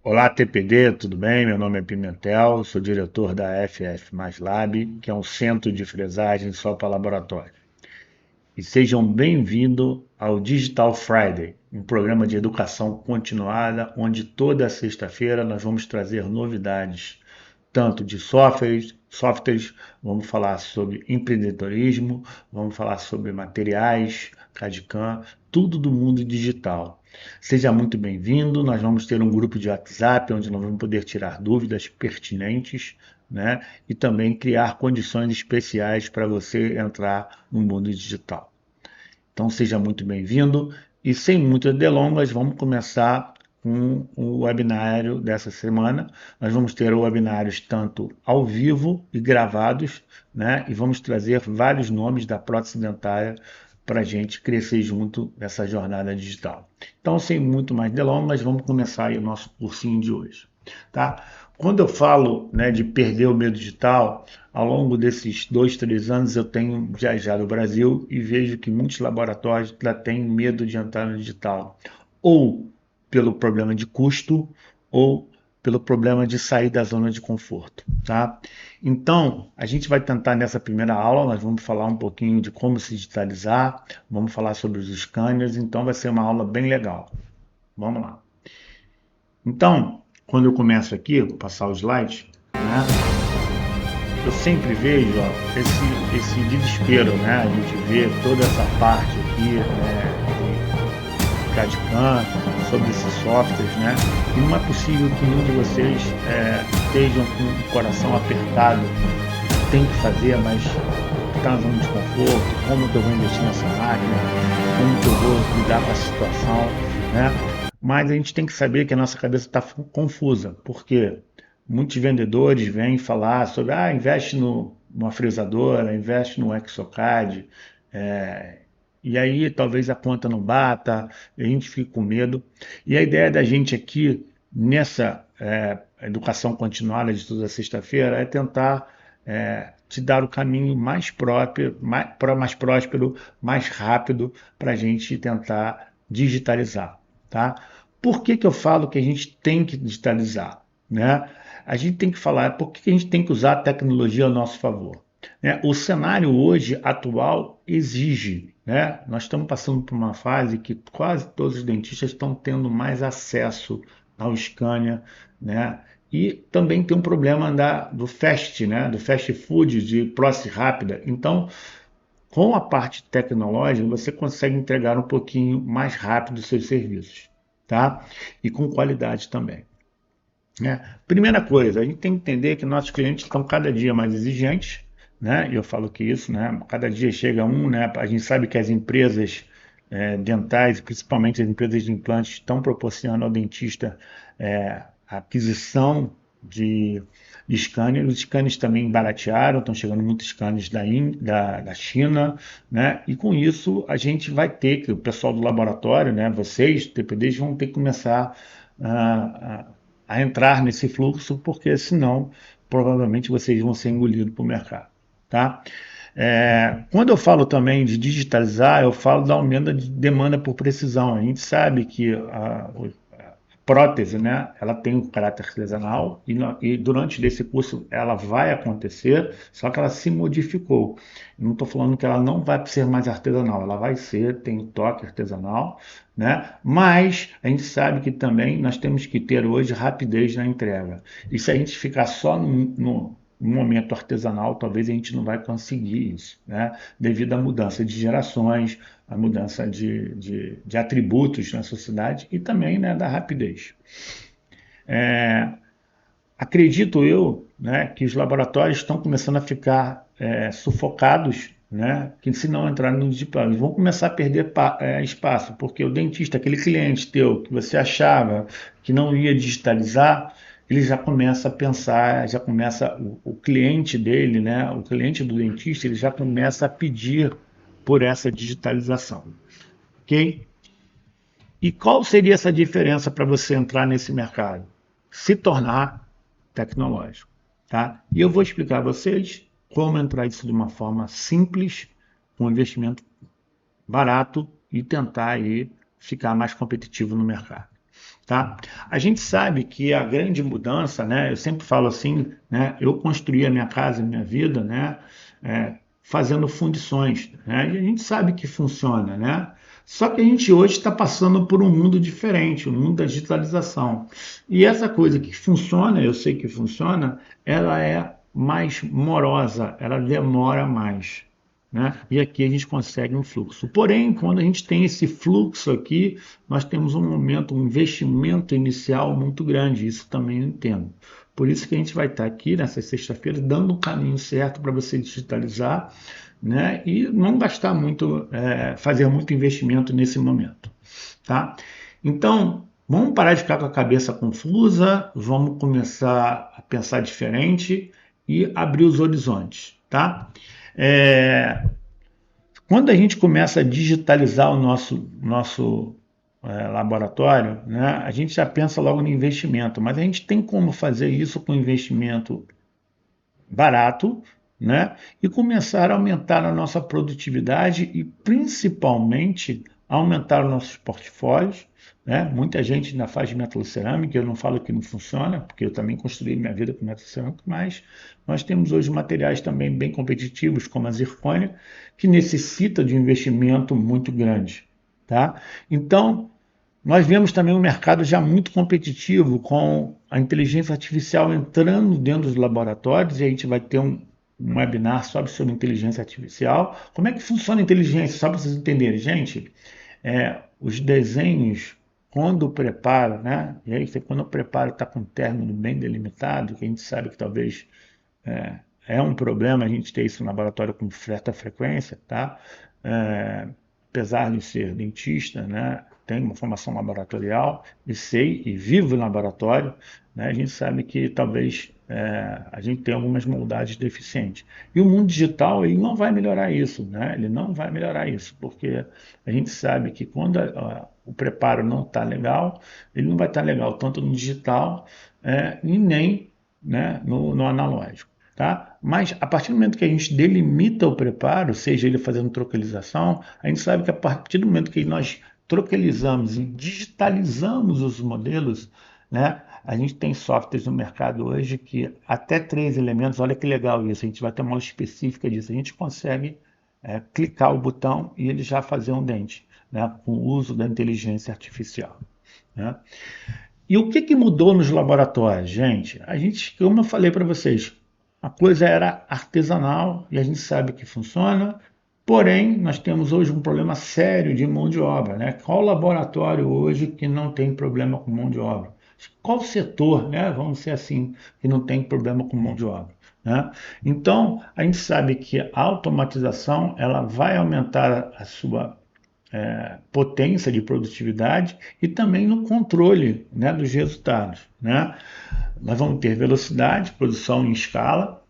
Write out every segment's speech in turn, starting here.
Olá, TPD, tudo bem? Meu nome é Pimentel, sou diretor da FF Mais Lab, que é um centro de fresagem só para laboratório. E sejam bem-vindos ao Digital Friday, um programa de educação continuada, onde toda sexta-feira nós vamos trazer novidades, tanto de softwares, vamos falar sobre empreendedorismo, vamos falar sobre materiais, CAD/CAM, tudo do mundo digital. Seja muito bem-vindo, nós vamos ter um grupo de WhatsApp onde nós vamos poder tirar dúvidas pertinentes, né? E também criar condições especiais para você entrar no mundo digital. Então seja muito bem-vindo e sem muitas delongas, vamos começar com o webinário dessa semana. Nós vamos ter webinários tanto ao vivo e gravados, né? E vamos trazer vários nomes da prótese dentária para a gente crescer junto nessa jornada digital. Então, sem muito mais delongas, vamos começar aí o nosso cursinho de hoje, tá? Quando eu falo, né, de perder o medo digital, ao longo desses 2, 3 anos eu tenho viajado o Brasil e vejo que muitos laboratórios ainda têm medo de entrar no digital, ou pelo problema de custo, ou pelo problema de sair da zona de conforto, tá? Então, a gente vai tentar nessa primeira aula, nós vamos falar um pouquinho de como se digitalizar, vamos falar sobre os scanners, então vai ser uma aula bem legal. Vamos lá. Então, quando eu começo aqui, vou passar o slide, né? Eu sempre vejo ó, esse desespero, né? A gente vê toda essa parte aqui, né, de CAD/CAM, sobre esses softwares, né? E não é possível que nenhum de vocês estejam com o coração apertado, tem que fazer, mas está na zona de conforto, como que eu vou investir nessa máquina, como que eu vou lidar com a situação, né? Mas a gente tem que saber que a nossa cabeça está confusa, porque muitos vendedores vêm falar sobre, investe numa fresadora, investe no Exocad, e aí talvez a conta não bata, a gente fica com medo. E a ideia da gente aqui, nessa educação continuada de toda sexta-feira, é tentar te dar o caminho mais próprio, mais próspero, mais rápido para a gente tentar digitalizar, tá? Por que que eu falo que a gente tem que digitalizar, né? A gente tem que falar por que a gente tem que usar a tecnologia ao nosso favor, né? O cenário hoje atual exige, né? Nós estamos passando por uma fase que quase todos os dentistas estão tendo mais acesso ao scanner, né? E também tem um problema do fast, né? Do fast food, de prótese rápida. Então, com a parte tecnológica, você consegue entregar um pouquinho mais rápido os seus serviços, tá? E com qualidade também, né? Primeira coisa, a gente tem que entender que nossos clientes estão cada dia mais exigentes, né? E eu falo que isso, né? Cada dia chega um, né? A gente sabe que as empresas dentais, principalmente as empresas de implantes, estão proporcionando ao dentista a aquisição de scanners. Os scanners também baratearam, estão chegando muitos scanners da China, né? E com isso a gente vai ter que, o pessoal do laboratório, né? Vocês, TPDs, vão ter que começar a entrar nesse fluxo, porque senão provavelmente vocês vão ser engolidos para o mercado, tá? Quando eu falo também de digitalizar, eu falo da aumento de demanda por precisão. A gente sabe que a prótese, né, ela tem um caráter artesanal e durante esse curso ela vai acontecer, só que ela se modificou. Não estou falando que ela não vai ser mais artesanal, ela vai ser, tem um toque artesanal, né? Mas a gente sabe que também nós temos que ter hoje rapidez na entrega. E se a gente ficar só no momento artesanal, talvez a gente não vai conseguir isso, né? Devido à mudança de gerações, a mudança de atributos na sociedade e também, né, da rapidez. Acredito eu, né, que os laboratórios estão começando a ficar sufocados, né, que se não entrarem no digital, eles vão começar a perder espaço, porque o dentista, aquele cliente teu que você achava que não ia digitalizar, ele já começa a pensar, já começa o cliente dele, né, o cliente do dentista, ele já começa a pedir por essa digitalização, ok? E qual seria essa diferença para você entrar nesse mercado? Se tornar tecnológico, tá? E eu vou explicar a vocês como entrar isso de uma forma simples, com um investimento barato e tentar aí ficar mais competitivo no mercado. tá? A gente sabe que a grande mudança, né? Eu sempre falo assim, né? Eu construí a minha casa, a minha vida, né? Fazendo fundições, né? E a gente sabe que funciona, né? Só que a gente hoje está passando por um mundo diferente, o mundo da digitalização. E essa coisa que funciona, eu sei que funciona, ela é mais morosa, ela demora mais, né? E aqui a gente consegue um fluxo. Porém, quando a gente tem esse fluxo aqui, nós temos um momento, um investimento inicial muito grande. Isso também eu entendo. Por isso que a gente vai estar aqui nessa sexta-feira dando o caminho certo para você digitalizar, né? E não gastar muito, fazer muito investimento nesse momento, tá? Então, vamos parar de ficar com a cabeça confusa, vamos começar a pensar diferente e abrir os horizontes, tá? É, Quando a gente começa a digitalizar o nosso laboratório, né, a gente já pensa logo no investimento, mas a gente tem como fazer isso com investimento barato, né, e começar a aumentar a nossa produtividade e principalmente aumentar os nossos portfólios, né? Muita gente ainda faz metalocerâmica, eu não falo que não funciona, porque eu também construí minha vida com metalocerâmica, mas nós temos hoje materiais também bem competitivos, como a zircônia, que necessita de um investimento muito grande, tá? Então, nós vemos também um mercado já muito competitivo, com a inteligência artificial entrando dentro dos laboratórios, e a gente vai ter um webinar só sobre inteligência artificial. Como é que funciona a inteligência? Só para vocês entenderem, gente, os desenhos, quando o preparo, né? E aí, quando o preparo está com um término bem delimitado, que a gente sabe que talvez é um problema a gente ter isso no laboratório com certa frequência, tá? É, Apesar de ser dentista, né, tenho uma formação laboratorial e sei e vivo em laboratório, né, a gente sabe que talvez a gente tenha algumas moldades deficientes. E o mundo digital ele não vai melhorar isso, né? Ele não vai melhorar isso, porque a gente sabe que quando o preparo não está legal, ele não vai estar legal tanto no digital e nem, né, no analógico. Tá? Mas a partir do momento que a gente delimita o preparo, seja ele fazendo trocalização, a gente sabe que a partir do momento que nós trocalizamos e digitalizamos os modelos, né, a gente tem softwares no mercado hoje que até 3 elementos, olha que legal isso, a gente vai ter uma aula específica disso, a gente consegue clicar o botão e ele já fazer um dente, né, com o uso da inteligência artificial. Né? E o que mudou nos laboratórios, gente? A gente, como eu falei para vocês, a coisa era artesanal e a gente sabe que funciona, porém nós temos hoje um problema sério de mão de obra, né? Qual laboratório hoje que não tem problema com mão de obra? Qual setor, né? Vamos ser assim, que não tem problema com mão de obra? Né? Então, a gente sabe que a automatização ela vai aumentar a sua potência de produtividade e também no controle, né, dos resultados. Né? Nós vamos ter velocidade, produção em escala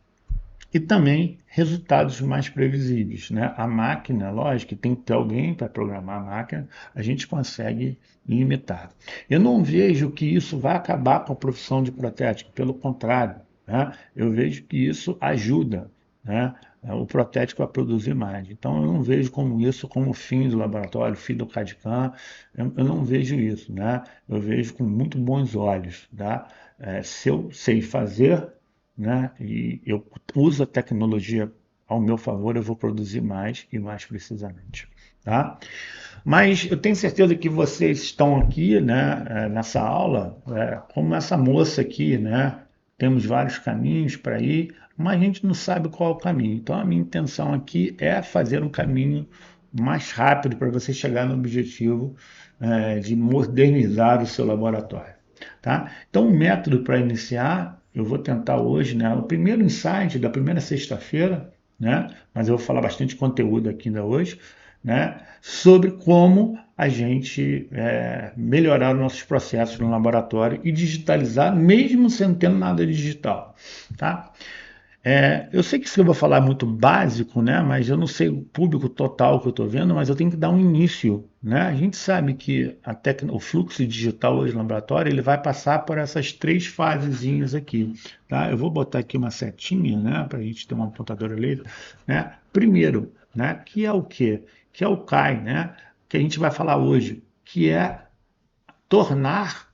e também resultados mais previsíveis. Né? A máquina, lógico, tem que ter alguém para programar a máquina, a gente consegue limitar. Eu não vejo que isso vai acabar com a profissão de protético, pelo contrário, né? Eu vejo que isso ajuda, né, o protético a produzir mais. Então, eu não vejo como isso como fim do laboratório, fim do CAD/CAM, eu não vejo isso, né? Eu vejo com muito bons olhos, tá? Se eu sei fazer, né, e eu uso a tecnologia ao meu favor, eu vou produzir mais e mais precisamente, tá? Mas eu tenho certeza que vocês estão aqui, né, nessa aula, como essa moça aqui, né? Temos vários caminhos para ir, mas a gente não sabe qual é o caminho. Então, a minha intenção aqui é fazer um caminho mais rápido para você chegar no objetivo de modernizar o seu laboratório. Tá? Então, o método para iniciar, eu vou tentar hoje, né, o primeiro insight da primeira sexta-feira, né, mas eu vou falar bastante conteúdo aqui ainda hoje, né, sobre como a gente melhorar os nossos processos no laboratório e digitalizar, mesmo sem ter nada digital. Tá? Eu sei que isso que eu vou falar é muito básico, né? Mas eu não sei o público total que eu estou vendo, mas eu tenho que dar um início, né? A gente sabe que o fluxo digital hoje no laboratório ele vai passar por essas 3 fasezinhas aqui, tá? Eu vou botar aqui uma setinha, né? Para a gente ter uma apontadora laser, né? Primeiro, né? Que é o quê? Que é o CAI, né? Que a gente vai falar hoje, que é tornar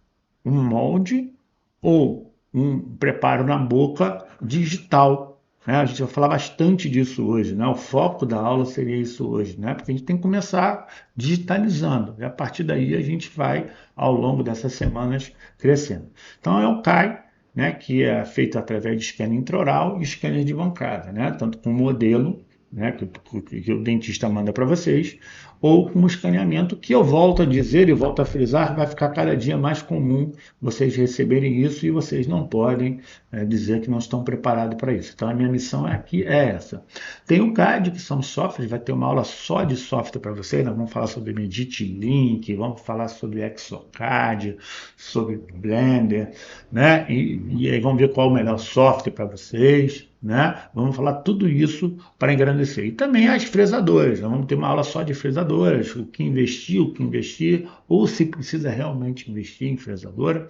um molde ou um preparo na boca digital, né? A gente vai falar bastante disso hoje, né? O foco da aula seria isso hoje, né? Porque a gente tem que começar digitalizando, e a partir daí a gente vai, ao longo dessas semanas, crescendo. Então é o CAI, né, que é feito através de scanner intraoral e scanner de bancada, né? Tanto com modelo, né, que o dentista manda para vocês, ou com escaneamento, que eu volto a dizer e volto a frisar, vai ficar cada dia mais comum vocês receberem isso e vocês não podem dizer que não estão preparados para isso. Então a minha missão aqui é essa. Tem o CAD, que são softwares, vai ter uma aula só de software para vocês, nós vamos falar sobre Medit Link, vamos falar sobre Exocad, sobre Blender, né? E aí vamos ver qual é o melhor software para vocês, né? Vamos falar tudo isso para engrandecer. E também as fresadoras, nós vamos ter uma aula só de fresadoras, o que investir, ou se precisa realmente investir em fresadora,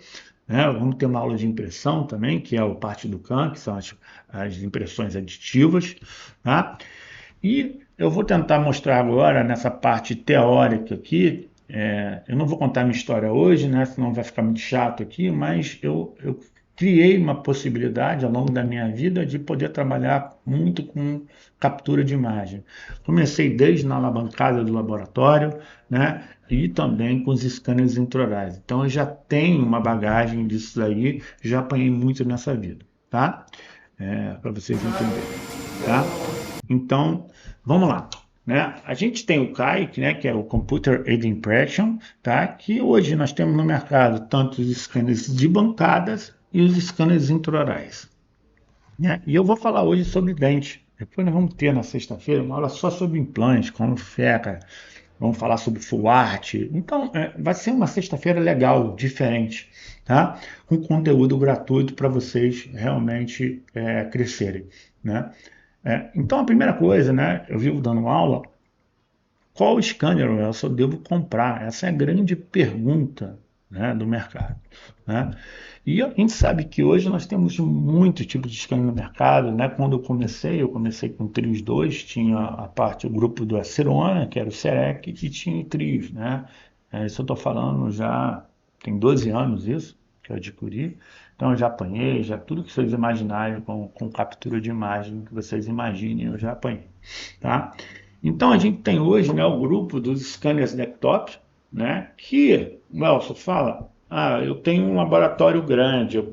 né? Vamos ter uma aula de impressão também, que é a parte do CAM, que são as impressões aditivas, tá? E eu vou tentar mostrar agora, nessa parte teórica aqui, eu não vou contar minha história hoje, né? Senão vai ficar muito chato aqui, mas eu criei uma possibilidade ao longo da minha vida de poder trabalhar muito com captura de imagem. Comecei desde na alavancada do laboratório, né? E também com os scanners intraorais. Então eu já tenho uma bagagem disso aí, já apanhei muito nessa vida, tá? Para vocês entenderem, tá? Então, vamos lá. Né? A gente tem o CAI, né, que é o Computer Aided Impression, tá? Que hoje nós temos no mercado tanto os scanners de bancadas e os scanners intraorais. Né? E eu vou falar hoje sobre dente. Depois nós vamos ter na sexta-feira uma aula só sobre implantes, como FECA, vamos falar sobre Full Art. Então, vai ser uma sexta-feira legal, diferente, tá? Com conteúdo gratuito para vocês realmente crescerem, né? Então, a primeira coisa, né? Eu vivo dando aula, qual scanner eu devo comprar? Essa é a grande pergunta, né, do mercado, né? E a gente sabe que hoje nós temos muitos tipos de scanner no mercado, né? Quando eu comecei com o Trios 2, tinha o grupo do Acerona, que era o Serec, e tinha o Trios, né? Isso eu estou falando já tem 12 anos isso, que eu adquiri. Então eu já apanhei, já tudo que vocês imaginarem com captura de imagem, que vocês imaginem, eu já apanhei, tá? Então a gente tem hoje, né, o grupo dos scanners desktop, né, que o Elcio fala, eu tenho um laboratório grande,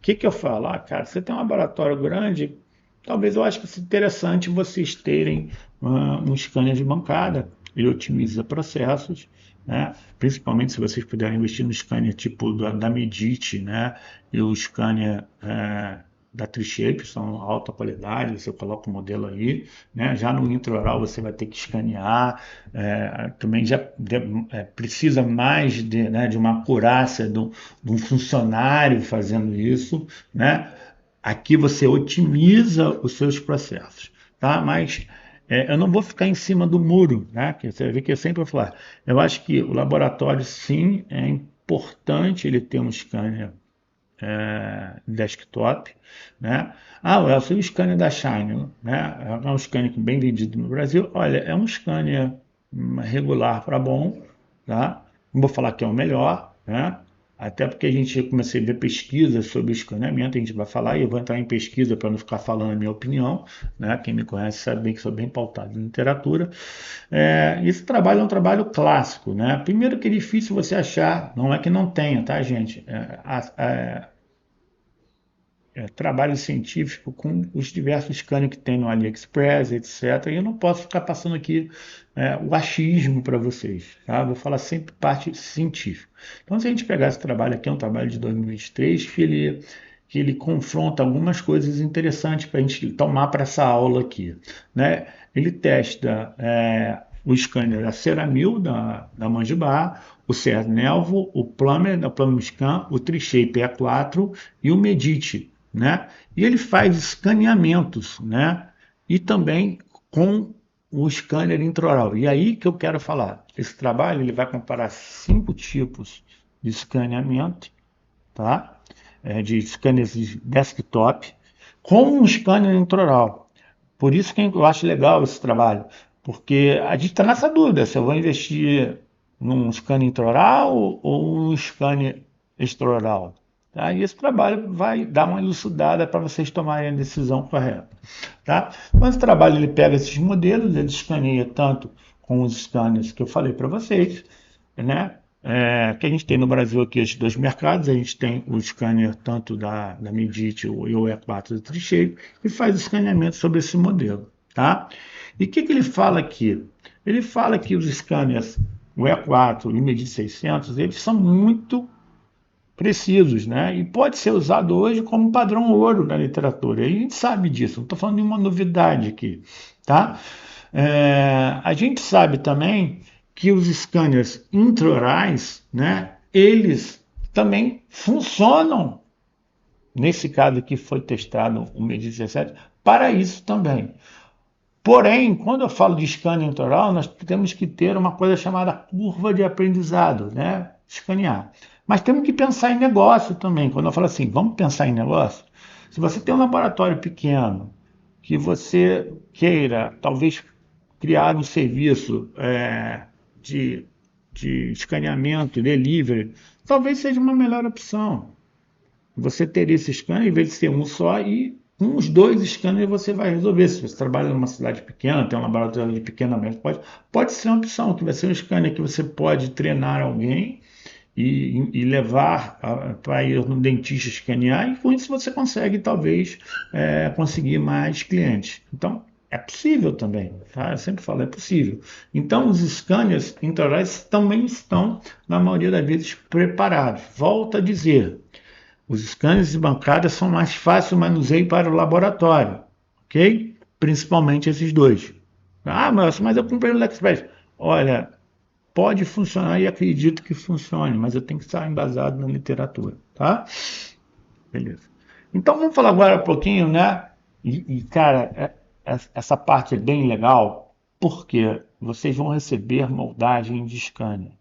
que eu falo? Cara, você tem um laboratório grande, talvez eu acho que seja interessante vocês terem um scanner de bancada, ele otimiza processos, né? Principalmente se vocês puderem investir no scanner tipo da Medit, né? E o scanner da Trishape, são alta qualidade, você coloca o modelo aí, né? Já no intraoral você vai ter que escanear, também já precisa mais de uma acurácia de um funcionário fazendo isso, né? Aqui você otimiza os seus processos, tá? Mas eu não vou ficar em cima do muro, né? Que você vê que eu sempre vou falar. Eu acho que o laboratório, sim, é importante ele ter um scanner desktop, né? O scanner da Shine, né? É um scanner bem vendido no Brasil. Olha, é um scanner regular para bom, tá? Não vou falar que é o melhor, né? Até porque a gente comecei a ver pesquisas sobre escaneamento, a gente vai falar e eu vou entrar em pesquisa para não ficar falando a minha opinião, né? Quem me conhece sabe bem que sou bem pautado em literatura. Esse trabalho é um trabalho clássico, né? Primeiro que é difícil você achar, não é que não tenha, tá, gente? Trabalho científico com os diversos scanners que tem no AliExpress, etc. E eu não posso ficar passando aqui o achismo para vocês, tá? Vou falar sempre parte científica. Então, se a gente pegar esse trabalho aqui, é um trabalho de 2023, que ele confronta algumas coisas interessantes para a gente tomar para essa aula aqui, né? Ele testa o scanner da Ceramil, da Mandibar, o Cernelvo, o Plummer, da Plummer Scan, o Trishape E4 e o Medit, né? E ele faz escaneamentos, né? E também com o scanner intraoral. E aí que eu quero falar. Esse trabalho ele vai comparar 5 tipos de escaneamento, tá? De scanners de desktop com um scanner intraoral. Por isso que eu acho legal esse trabalho, porque a gente está nessa dúvida se eu vou investir num scanner intraoral ou num scanner extraoral? Tá? E esse trabalho vai dar uma elucidada para vocês tomarem a decisão correta. Tá? Então, esse trabalho ele pega esses modelos, ele escaneia tanto com os scanners que eu falei para vocês, né? Que a gente tem no Brasil aqui esses dois mercados, a gente tem o scanner tanto da Medit e o E4 da Tricheio, e faz o escaneamento sobre esse modelo. Tá? E o que ele fala aqui? Ele fala que os scanners, o E4 e o Medit 600, eles são muito precisos, né? E pode ser usado hoje como padrão ouro na literatura. E a gente sabe disso, não estou falando de uma novidade aqui, tá? A gente sabe também que os scanners intraorais, né? Eles também funcionam. Nesse caso aqui foi testado o Medit 17 para isso também. Porém, quando eu falo de scanner intraoral, nós temos que ter uma coisa chamada curva de aprendizado, né? Escanear. Mas temos que pensar em negócio também. Quando eu falo assim, vamos pensar em negócio. Se você tem um laboratório pequeno, que você queira talvez criar um serviço de, de escaneamento, delivery, talvez seja uma melhor opção. Você teria esse scanner, em vez de ser um só, e com os dois scanners você vai resolver. Se você trabalha numa cidade pequena, tem um laboratório de pequena média, pode ser uma opção, que vai ser um scanner que você pode treinar alguém e levar para ir no dentista escanear, e com isso você consegue, talvez, conseguir mais clientes. Então, é possível também, tá? Eu sempre falo, é possível. Então, os scanners intraorais também estão, na maioria das vezes, preparados. Volto a dizer, os scanners de bancada são mais fáceis de manuseio para o laboratório, ok? Principalmente esses dois. Ah, mas eu comprei no AliExpress. Olha, pode funcionar e acredito que funcione, mas eu tenho que estar embasado na literatura, tá? Beleza. Então vamos falar agora um pouquinho, né? Cara, essa parte é bem legal, porque vocês vão receber moldagem de scanner,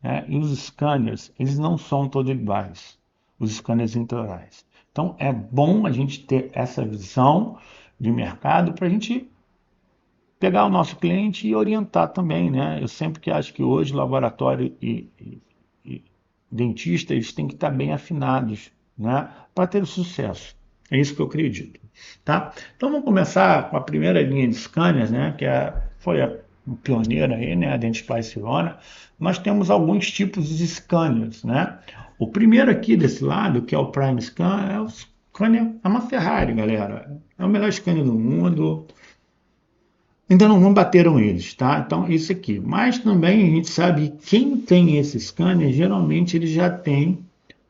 né? E os scanners, eles não são todos iguais, os scanners intraorais. Então é bom a gente ter essa visão de mercado para a gente pegar o nosso cliente e orientar também, né? Eu sempre que acho que hoje laboratório e dentista eles têm que estar bem afinados, né? Para ter sucesso. É isso que eu acredito, tá? Então vamos começar com a primeira linha de scanners, né? Que foi a pioneira aí, né? A Dentsply Sirona. Nós temos alguns tipos de scanners, né? O primeiro aqui desse lado, que é o Prime Scan, é o scanner, é uma Ferrari, galera. É o melhor scanner do mundo. Ainda não bateram eles, tá? Então, isso aqui. Mas também a gente sabe que quem tem esse scanner, geralmente ele já tem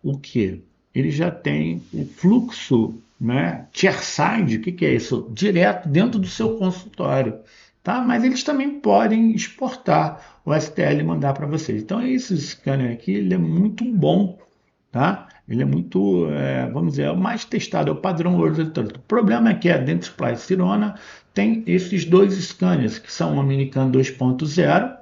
o quê? Ele já tem o fluxo, né? Chairside, o que é isso? Direto dentro do seu consultório, tá? Mas eles também podem exportar o STL e mandar para vocês. Então, esse scanner aqui, ele é muito bom, tá? Ele é muito, vamos dizer, é o mais testado, é o padrão ouro eletrônico. O problema é que a Dentsply Sirona tem esses dois scanners, que são o American 2.0,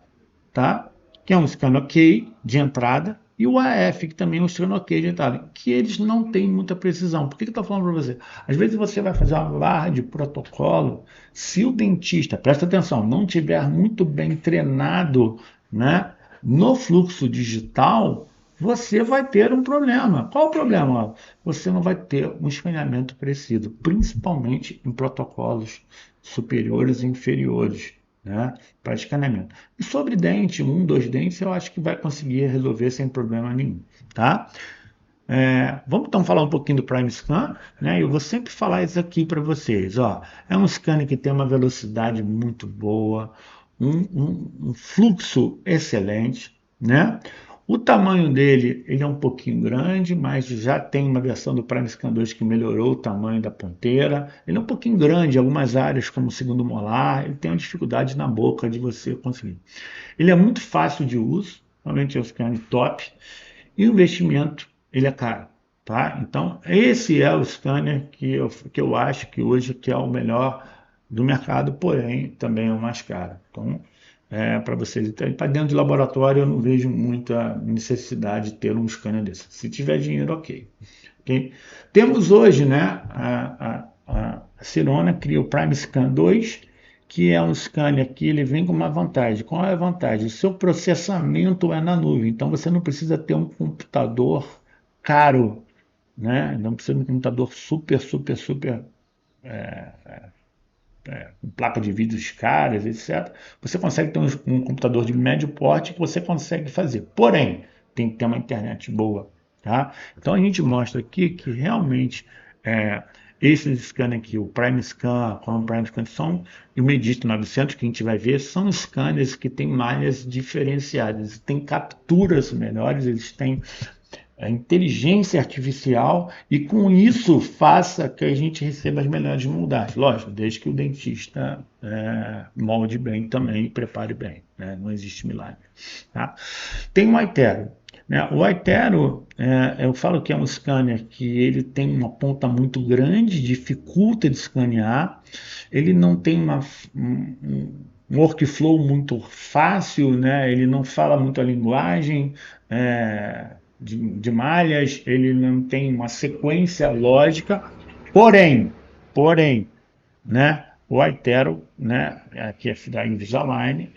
tá? Que é um scanner OK de entrada, e o AF, que também é um scanner OK de entrada, que eles não têm muita precisão. Por que eu estou falando para você? Às vezes você vai fazer uma barra de protocolo, se o dentista, presta atenção, não tiver muito bem treinado, né, no fluxo digital, você vai ter um problema. Qual o problema? Você não vai ter um escaneamento preciso, principalmente em protocolos superiores e inferiores, né, para escaneamento. E sobre dente, um, dois dentes, eu acho que vai conseguir resolver sem problema nenhum, tá? Vamos então falar um pouquinho do Prime Scan, né? Eu vou sempre falar isso aqui para vocês, ó. É um scanner que tem uma velocidade muito boa, um fluxo excelente, né? O tamanho dele, ele é um pouquinho grande, mas já tem uma versão do Prime Scan 2 que melhorou o tamanho da ponteira. Ele é um pouquinho grande em algumas áreas, como o segundo molar, ele tem uma dificuldade na boca de você conseguir. Ele é muito fácil de uso, realmente é um scanner top, e o investimento, ele é caro, tá? Então, esse é o scanner que eu acho que hoje que é o melhor do mercado, porém, também é o mais caro. Então, para vocês. Para dentro de laboratório eu não vejo muita necessidade de ter um scanner desse. Se tiver dinheiro, ok. Okay? Temos hoje, né, a Sirona cria o Prime Scan 2, que é um scanner que ele vem com uma vantagem. Qual é a vantagem? O seu processamento é na nuvem, então você não precisa ter um computador caro, né? Não precisa de um computador super com placa de vídeos caras, etc. Você consegue ter um computador de médio porte que você consegue fazer. Porém, tem que ter uma internet boa, tá? Então a gente mostra aqui que realmente esses scanners aqui, o Prime Scan, como Prime Scan são, e o Medito 900 que a gente vai ver, são scanners que têm malhas diferenciadas, têm capturas melhores, eles têm a inteligência artificial e com isso faça que a gente receba as melhores moldagens. Lógico, desde que o dentista molde bem também e prepare bem, né? Não existe milagre. Tá? Tem o Aitero. Né? O Aitero, eu falo que é um scanner que ele tem uma ponta muito grande, dificulta de escanear, ele não tem um workflow muito fácil, né? Ele não fala muito a linguagem, de malhas, ele não tem uma sequência lógica, porém, né, o Aitero, né, aqui é da Invisalign,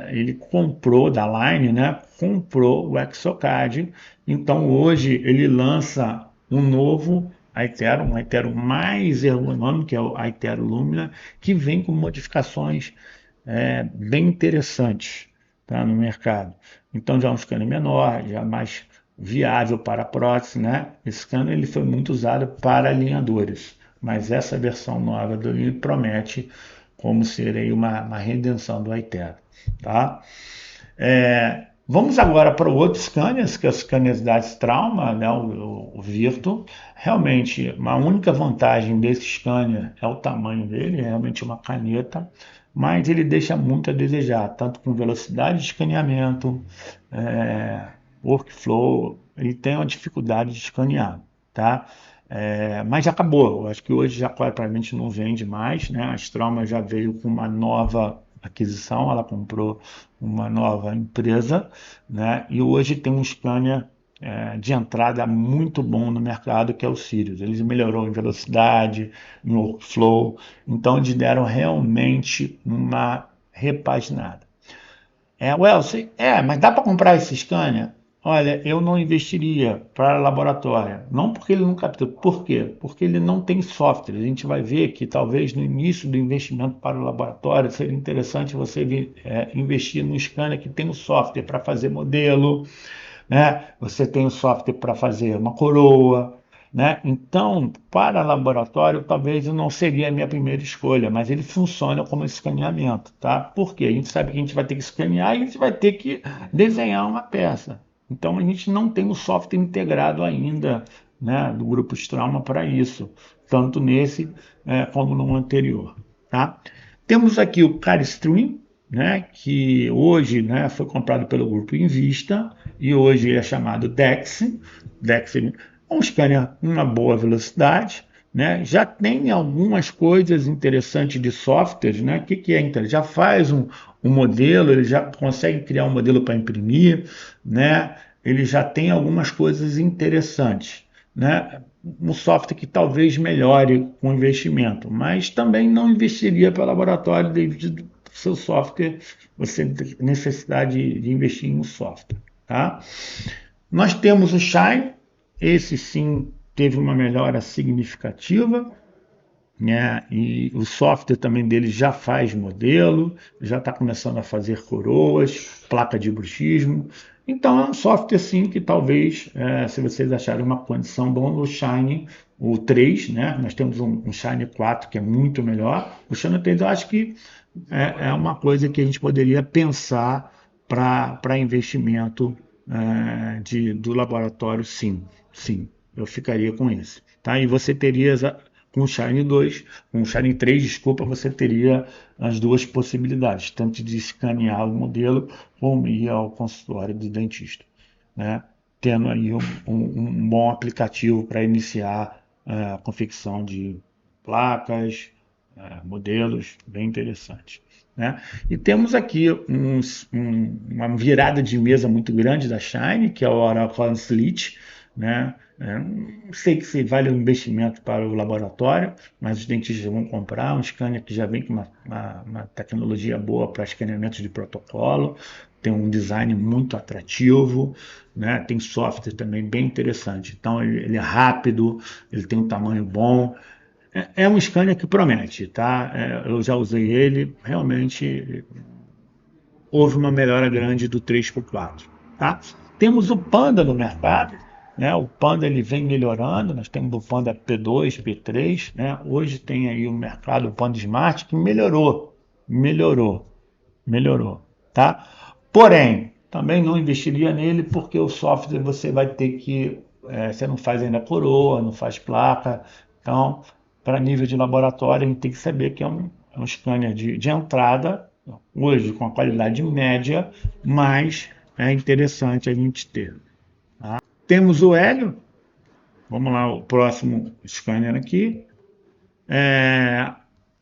ele comprou da Line, né, comprou o Exocad, então hoje ele lança um novo Aitero, um Aitero mais ergonômico, que é o Aitero Lumina, que vem com modificações bem interessantes, tá, no mercado. Então já é um scanner menor, já mais viável para a prótese, né? Esse scanner ele foi muito usado para alinhadores, mas essa versão nova do Line promete como ser aí uma redenção do Aitero, tá? Vamos agora para o outro scanner, que é o scanner da Trauma, né, o Virto. Realmente, uma única vantagem desse scanner é o tamanho dele, é realmente uma caneta, mas ele deixa muito a desejar, tanto com velocidade de escaneamento, workflow, ele tem uma dificuldade de escanear, tá? Mas já acabou, eu acho que hoje já praticamente não vende mais, né? A Straumann já veio com uma nova aquisição, ela comprou uma nova empresa, né? E hoje tem um scanner de entrada muito bom no mercado, que é o Sirius. Eles melhorou em velocidade, em workflow, então eles deram realmente uma repaginada. Mas dá para comprar esse scanner? Olha, eu não investiria para laboratório. Não porque ele não captura. Por quê? Porque ele não tem software. A gente vai ver que talvez no início do investimento para o laboratório seria interessante você investir no scanner que tem o software para fazer modelo, né? Você tem o software para fazer uma coroa, né? Então, para laboratório, talvez não seria a minha primeira escolha, mas ele funciona como escaneamento, tá? Porque a gente sabe que a gente vai ter que escanear e a gente vai ter que desenhar uma peça. Então, a gente não tem o software integrado ainda, né, do grupo Straumann para isso, tanto nesse como no anterior, tá? Temos aqui o Carestream, né, que hoje, né, foi comprado pelo grupo Invista e hoje é chamado Dex. Dex é um scanner com uma boa velocidade, né, já tem algumas coisas interessantes de softwares, né, que é? Então, ele já faz um modelo, ele já consegue criar um modelo para imprimir, né, ele já tem algumas coisas interessantes, né, um software que talvez melhore com o investimento, mas também não investiria para o laboratório devido ao seu software, você tem necessidade de investir em um software, tá? Nós temos o Shine, esse sim teve uma melhora significativa, né? E o software também dele já faz modelo, já está começando a fazer coroas, placa de bruxismo. Então é um software sim que talvez, se vocês acharem uma condição boa, o Shine, o 3, né? Nós temos um Shine 4 que é muito melhor. O Shine 3 eu acho que é uma coisa que a gente poderia pensar para investimento do laboratório, sim, sim, eu ficaria com esse. Tá? E você teria com o Shine 2, com o Shine 3, desculpa, você teria as duas possibilidades, tanto de escanear o modelo como ir ao consultório do dentista, né? Tendo aí um bom aplicativo para iniciar a confecção de placas, modelos, bem interessantes, né? E temos aqui uma virada de mesa muito grande da Shine, que é o Oracle Slit, né? Não sei que se vale o investimento para o laboratório, mas os dentistas vão comprar um scanner que já vem com uma tecnologia boa para escaneamento de protocolo, tem um design muito atrativo, né? Tem software também bem interessante. Então ele é rápido, ele tem um tamanho bom. É um scanner que promete, tá? Eu já usei ele, realmente houve uma melhora grande do 3x4, tá? Temos o Panda no mercado, né? O Panda ele vem melhorando, nós temos o Panda P2, P3, né? Hoje tem aí o mercado o Panda Smart que melhorou, melhorou, tá? Porém, também não investiria nele porque o software você vai ter que, você não faz ainda coroa, não faz placa, então para nível de laboratório a gente tem que saber que é um scanner de entrada, hoje com a qualidade média, mas é interessante a gente ter. Tá? Temos o Hélio, vamos lá, o próximo scanner aqui.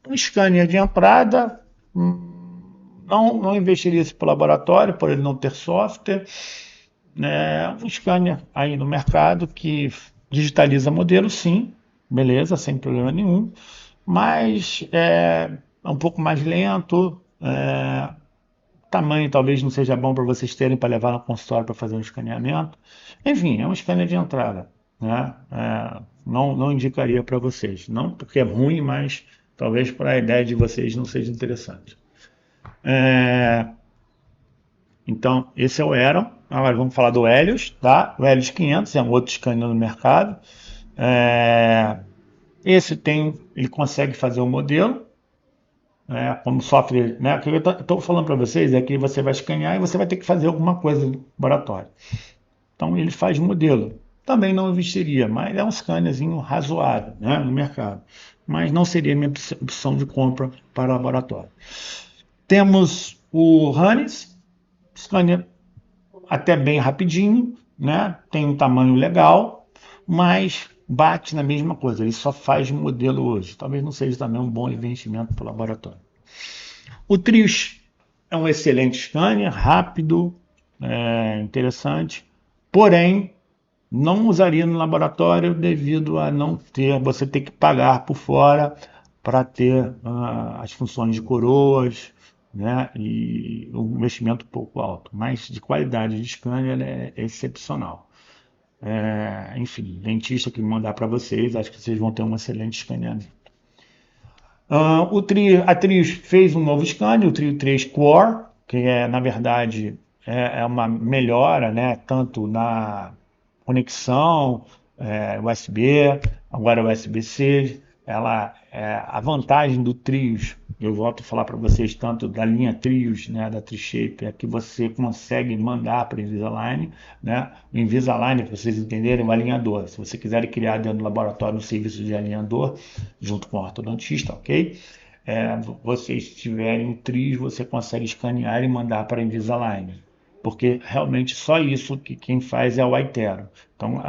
Um scanner de entrada, não investiria esse para o laboratório, por ele não ter software. Um scanner aí no mercado que digitaliza modelo, sim, beleza, sem problema nenhum, mas é um pouco mais lento, tamanho talvez não seja bom para vocês terem para levar no consultório para fazer um escaneamento. Enfim, é um scanner de entrada, né? Não indicaria para vocês, não porque é ruim, mas talvez para a ideia de vocês não seja interessante. Então, esse é o Aeron. Agora vamos falar do Helios, tá? O Helios 500 é um outro scanner no mercado. Esse ele consegue fazer o modelo, como software, né? O que eu estou falando para vocês é que você vai escanear e você vai ter que fazer alguma coisa no laboratório. Então ele faz modelo. Também não investiria, mas é um scannerzinho razoável, né, no mercado. Mas não seria minha opção de compra para o laboratório. Temos o Hannes, scanner até bem rapidinho, né? Tem um tamanho legal, mas bate na mesma coisa. Ele só faz modelo hoje. Talvez não seja também um bom investimento para o laboratório. O Trios é um excelente scanner, rápido, interessante, porém não usaria no laboratório devido a não ter, você ter que pagar por fora para ter as funções de coroas, né, e um investimento um pouco alto, mas de qualidade de scanner é excepcional. Enfim, dentista que mandar para vocês, acho que vocês vão ter um excelente escaneamento. A Trios fez um novo scanner, o Trio 3 Core, que na verdade é uma melhora, né, tanto na conexão USB, agora USB-C. A vantagem do Trios, eu volto a falar para vocês tanto da linha Trios, né, da Trishape, é que você consegue mandar para o Invisalign, né? O Invisalign, para vocês entenderem, é um alinhador. Se você quiser criar dentro do laboratório um serviço de alinhador, junto com o ortodontista, ok? Vocês tiverem o Trios, você consegue escanear e mandar para a Invisalign, porque realmente só isso que quem faz é o iTero. Então,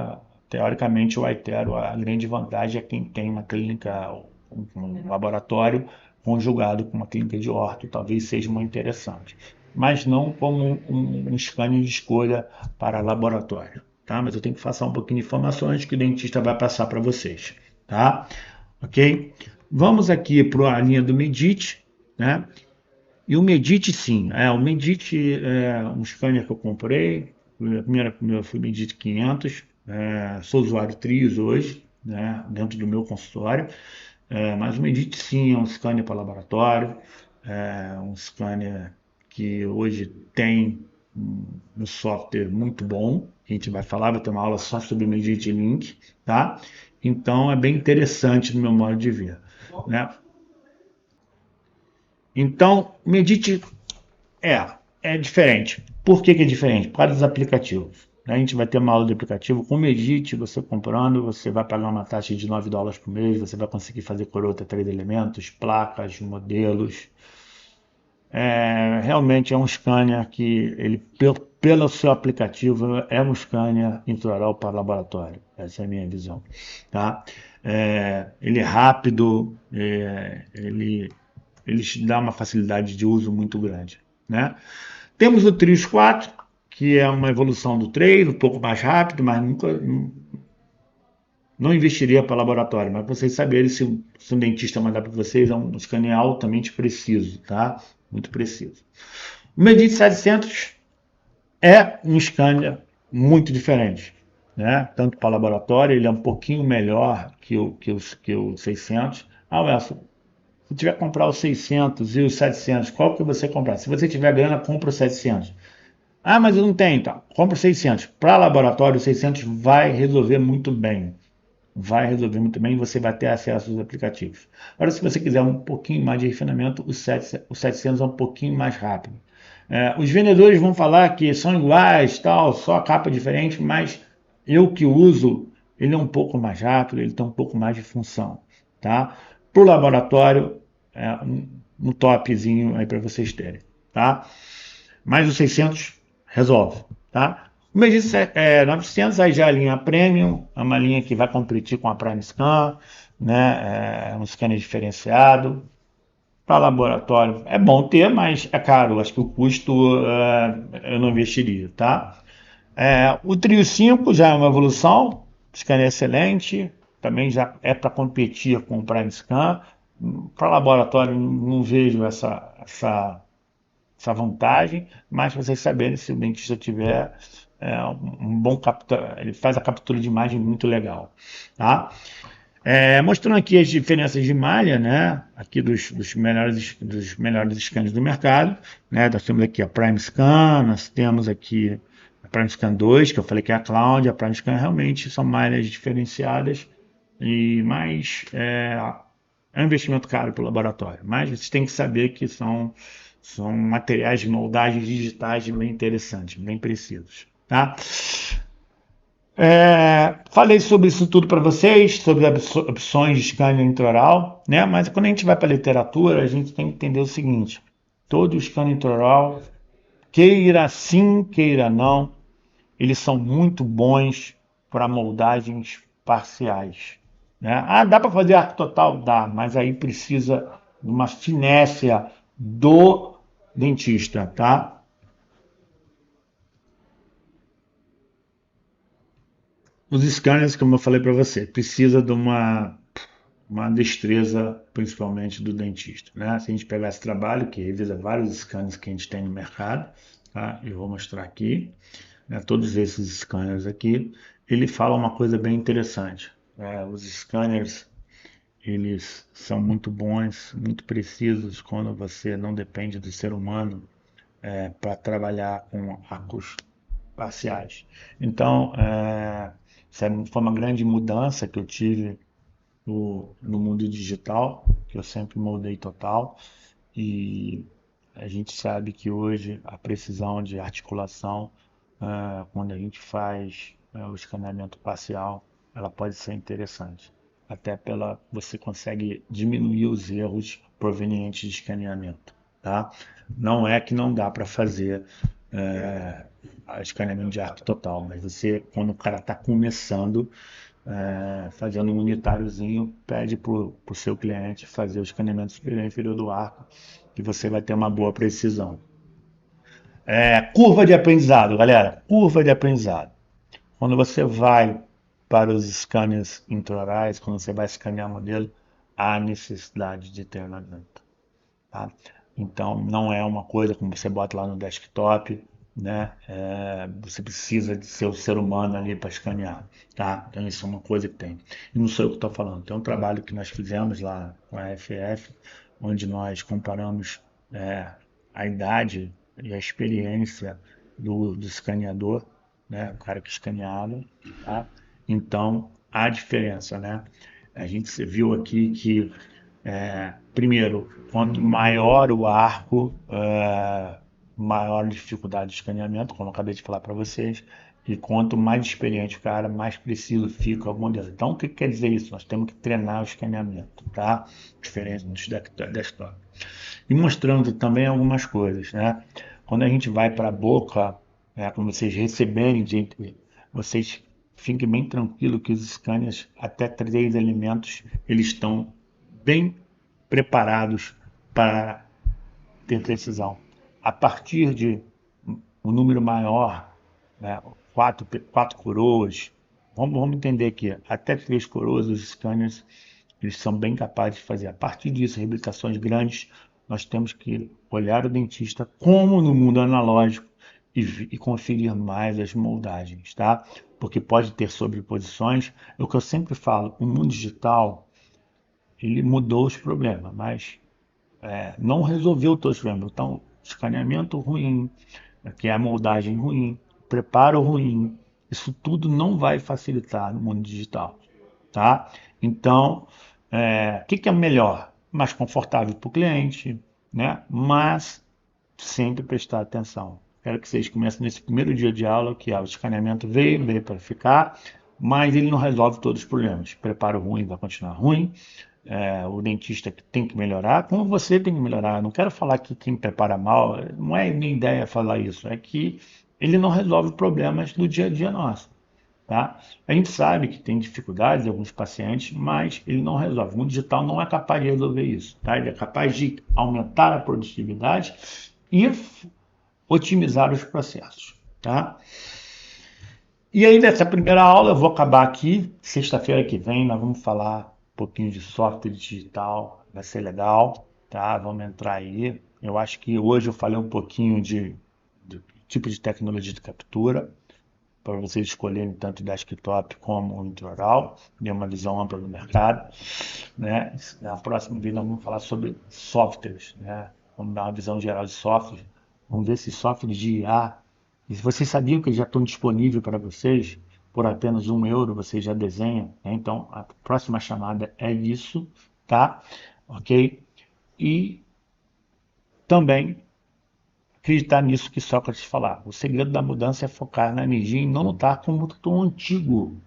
teoricamente, o iTero, a grande vantagem é quem tem uma clínica, um laboratório conjugado com uma clínica de orto, talvez seja muito interessante, mas não como um scanner de escolha para laboratório, tá? Mas eu tenho que passar um pouquinho de informações que o dentista vai passar para vocês, tá? Ok? Vamos aqui para a linha do Medit, né? E o Medit, sim, o Medit é um scanner que eu comprei. A primeira foi o Medit 500. Sou usuário Trios hoje, né, dentro do meu consultório. Mas o Medit, sim, é um scanner para laboratório. Um scanner que hoje tem um software muito bom. A gente vai falar, vai ter uma aula só sobre o Medit Link, tá? Então é bem interessante no meu modo de ver, né? Então, Medit é diferente. Por que é diferente? Por causa dos aplicativos. A gente vai ter uma aula de aplicativo com o Medit, você comprando, você vai pagar uma taxa de $9 por mês, você vai conseguir fazer coroa 3 elementos, placas, modelos. Realmente é um scanner que, pelo seu aplicativo, é um scanner intraoral para laboratório. Essa é a minha visão. Tá? Ele é rápido, ele dá uma facilidade de uso muito grande, né? Temos o Trios 4, que é uma evolução do 3, um pouco mais rápido, mas nunca não investiria para laboratório, mas para vocês saberem se um dentista mandar para vocês, é um scanner altamente preciso, tá? Muito preciso. O Medit 700 é um scanner muito diferente, né? Tanto para laboratório, ele é um pouquinho melhor que o 600. Ah, Wilson, se tiver que comprar o 600 e o 700, qual que você comprar? Se você tiver grana, compra o 700. Ah, mas eu não tenho, tá? Compra o 600. Para laboratório, o 600 vai resolver muito bem. Vai resolver muito bem e você vai ter acesso aos aplicativos. Agora, se você quiser um pouquinho mais de refinamento, o 700 é um pouquinho mais rápido. Os vendedores vão falar que são iguais, tal, só a capa é diferente, mas eu que uso, ele é um pouco mais rápido, ele tem um pouco mais de função, tá? Para o laboratório, um topzinho aí para vocês terem, tá? Mas o 600 resolve, tá? O Medit 900 aí já é a linha Premium, é uma linha que vai competir com a Prime Scan, né? É um scanner diferenciado. Para laboratório é bom ter, mas é caro. Acho que o custo eu não investiria, tá? O Trio 5 já é uma evolução, scanner excelente, também já é para competir com o Prime Scan. Para laboratório não vejo essa vantagem, mas para vocês saberem, se o dentista tiver um bom captura, ele faz a captura de imagem muito legal, tá? Mostrando aqui as diferenças de malha, né? Aqui dos melhores scanners do mercado, né? Nós temos aqui a Prime Scan, nós temos aqui a Prime Scan 2, que eu falei que é a Cloud, a Prime Scan realmente são malhas diferenciadas, mas é um investimento caro para o laboratório. Mas vocês têm que saber que são materiais de moldagem digitais bem interessantes, bem precisos, tá? Falei sobre isso tudo para vocês, sobre as opções de scanner intraoral, né? Mas quando a gente vai para a literatura, a gente tem que entender o seguinte: todo scanner intraoral, queira sim, queira não, eles são muito bons para moldagens parciais, né? Ah, dá para fazer arco total? Dá, mas aí precisa de uma finesse do dentista, tá? Os scanners, como eu falei para você, precisa de uma destreza, principalmente do dentista, né? Se a gente pegar esse trabalho, que revisa vários scanners que a gente tem no mercado, tá? Eu vou mostrar aqui, né? Todos esses scanners aqui, ele fala uma coisa bem interessante. Os scanners, eles são muito bons, muito precisos quando você não depende do ser humano para trabalhar com arcos parciais. Então, essa foi uma grande mudança que eu tive no mundo digital, que eu sempre moldei total, e a gente sabe que hoje a precisão de articulação, quando a gente faz o escaneamento parcial, ela pode ser interessante. Até você consegue diminuir os erros provenientes de escaneamento, tá? Não é que não dá para fazer escaneamento de arco total, mas você, quando o cara está começando, fazendo um unitáriozinho, pede para o seu cliente fazer o escaneamento superior e inferior do arco, que você vai ter uma boa precisão. Curva de aprendizado, galera. Curva de aprendizado. Quando você vai para os scanners intraorais, quando você vai escanear modelo, há necessidade de treinamento, tá? Então, não é uma coisa como você bota lá no desktop, né? Você precisa de ser o ser humano ali para escanear, tá? Então, isso é uma coisa que tem. E não sou eu que estou falando. Tem um trabalho que nós fizemos lá com a FF, onde nós comparamos a idade e a experiência do escaneador, né? O cara que escaneava, tá? Então, há diferença, né? A gente viu aqui que primeiro, quanto maior o arco, maior a dificuldade de escaneamento, como eu acabei de falar para vocês, e quanto mais experiente o cara, mais preciso fica o modelo. Então, o que quer dizer isso? Nós temos que treinar o escaneamento, tá? Diferente dos desktop. E mostrando também algumas coisas, né? Quando a gente vai para a boca, quando vocês receberem, vocês fiquem bem tranquilo que os scanners, até 3 elementos, eles estão bem preparados para ter precisão. A partir de um número maior, né? Quatro coroas. Vamos entender aqui, até 3 coroas, os scanners, eles são bem capazes de fazer. A partir disso, reabilitações grandes, nós temos que olhar o dentista como no mundo analógico e conferir mais as moldagens, tá? Porque pode ter sobreposições. É o que eu sempre falo, o mundo digital, ele mudou os problemas, mas não resolveu todos os problemas. Então, escaneamento ruim, que é a moldagem ruim, preparo ruim, isso tudo não vai facilitar no mundo digital, tá? Então, o que é melhor? Mais confortável para o cliente, né? Mas sempre prestar atenção. Quero que vocês comecem nesse primeiro dia de aula, que o escaneamento veio para ficar, mas ele não resolve todos os problemas. Preparo ruim vai continuar ruim, o dentista que tem que melhorar, como você tem que melhorar. Não quero falar que quem prepara mal, não é minha ideia falar isso, é que ele não resolve problemas do dia a dia nosso. Tá? A gente sabe que tem dificuldades em alguns pacientes, mas ele não resolve. O mundo digital não é capaz de resolver isso. Tá? Ele é capaz de aumentar a produtividade e otimizar os processos. Tá? E aí, nessa primeira aula, eu vou acabar aqui. Sexta-feira que vem, nós vamos falar um pouquinho de software digital. Vai ser legal, tá? Vamos entrar aí. Eu acho que hoje eu falei um pouquinho de tipo de tecnologia de captura, para vocês escolherem tanto desktop como intraoral, dê uma visão ampla do mercado, né? Na próxima vídeo nós vamos falar sobre softwares, né? Vamos dar uma visão geral de softwares, vamos ver se softwares de IA, e se vocês sabiam que eles já estão disponíveis para vocês, por apenas €1 vocês já desenham, né? Então a próxima chamada é isso, tá? Ok? E também acreditar nisso que Sócrates falava. O segredo da mudança é focar na energia e não lutar com o antigo,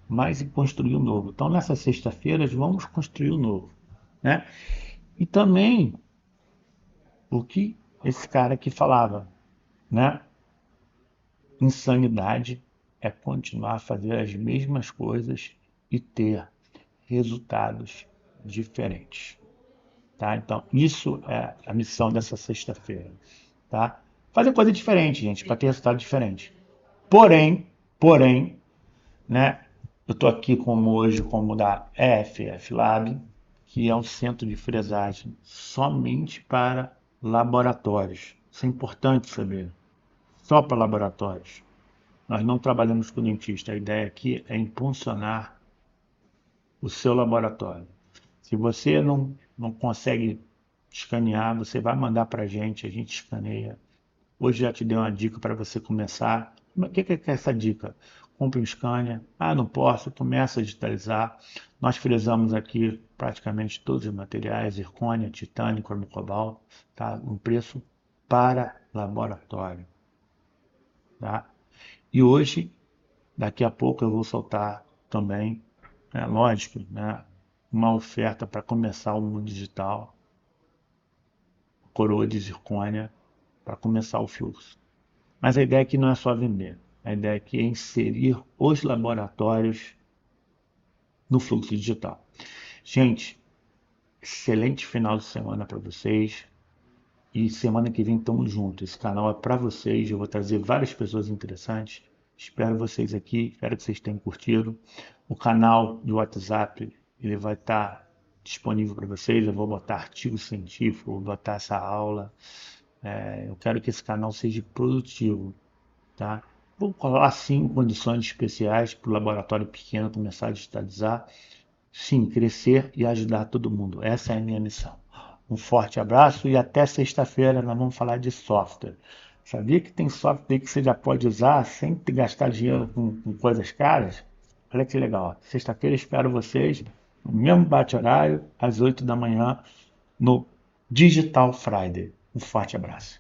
mas em construir o novo. Então, nessas sexta-feiras, vamos construir o novo, né? E também o que esse cara aqui falava, né? Insanidade é continuar a fazer as mesmas coisas e ter resultados diferentes, tá? Então, isso é a missão dessa sexta-feira, tá? Fazer coisa diferente, gente, para ter resultado diferente. Porém, né, eu estou aqui como da EFF Lab, que é um centro de fresagem somente para laboratórios. Isso é importante saber. Só para laboratórios. Nós não trabalhamos com dentista. A ideia aqui é impulsionar o seu laboratório. Se você não consegue escanear, você vai mandar para a gente escaneia. Hoje já te dei uma dica para você começar. O que é essa dica? Compre um scanner. Ah, não posso. Começa a digitalizar. Nós frisamos aqui praticamente todos os materiais, zircônia, titânio, cromo cobalto, tá? Um preço para laboratório, tá? E hoje, daqui a pouco eu vou soltar também, lógico, né, uma oferta para começar o mundo digital, coroa de zircônia, para começar o fluxo. Mas a ideia aqui não é só vender. A ideia aqui é inserir os laboratórios no fluxo digital. Gente, excelente final de semana para vocês. E semana que vem estamos juntos. Esse canal é para vocês. Eu vou trazer várias pessoas interessantes. Espero vocês aqui. Espero que vocês tenham curtido. O canal de WhatsApp ele vai estar disponível para vocês. Eu vou botar artigo científico, vou botar essa aula. Eu quero que esse canal seja produtivo, tá? Vou colar sim condições especiais para o laboratório pequeno começar a digitalizar, sim, crescer e ajudar todo mundo. Essa é a minha missão. Um forte abraço e até sexta-feira nós vamos falar de software. Sabia que tem software que você já pode usar sem gastar dinheiro com coisas caras? Olha que legal. Sexta-feira espero vocês no mesmo bate-horário, às 8 da manhã, no Digital Friday. Um forte abraço.